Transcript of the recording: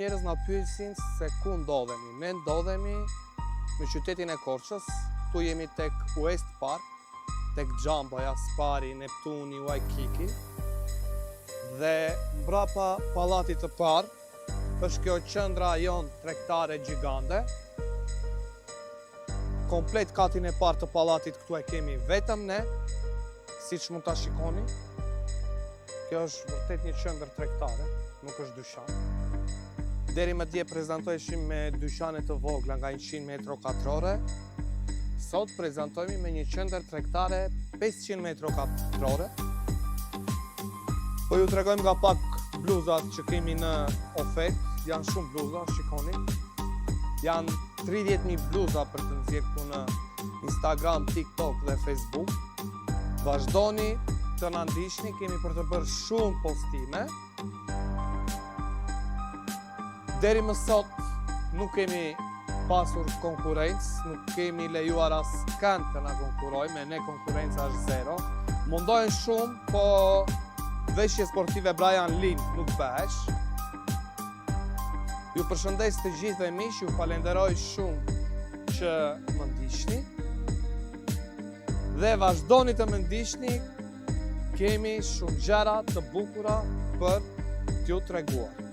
Njerëz na pyesin se ku ndodhemi. Ne ndodhemi në qytetin e Korçës. Ktu jemi tek West Park, tek Xhambaja, Spari, Neptuni, Waikiki. Dhe mbrapa pallatit të parë është kjo qendra jon tregtare gjigande. Komplet katin e parë të pallatit këtu e kemi vetëm ne, siç mund ta shikoni. Kjo është vërtet një qendër tregtare, nuk është dyqan. Deri më dje prezantoheshim me dyqane të vogla nga 100 metro katrore. Sot prezantojmë me një qendër tregtare 500 metro katrore. Po ju tregojmë nga pak bluzat që kemi në ofertë. Janë shumë bluza, shikoni. Janë 30.000 bluza për të nxjerrë këtu në Instagram, TikTok dhe Facebook. Vazhdoni të na ndiqni, kemi për të bërë shumë postime. Deri më sot nuk kemi pasur konkurrencë, nuk kemi lejuar askënd të na konkurrojmë, ne konkurrenca është zero. Mundohen shumë, po veshje sportive Brian Lind nuk bëhesh. Ju përshëndes të gjithë dhe miq, ju falenderoj shumë që më ndiqni. Dhe vazhdoni të më ndiqni, kemi shumë gjëra të bukura për t'ju treguar.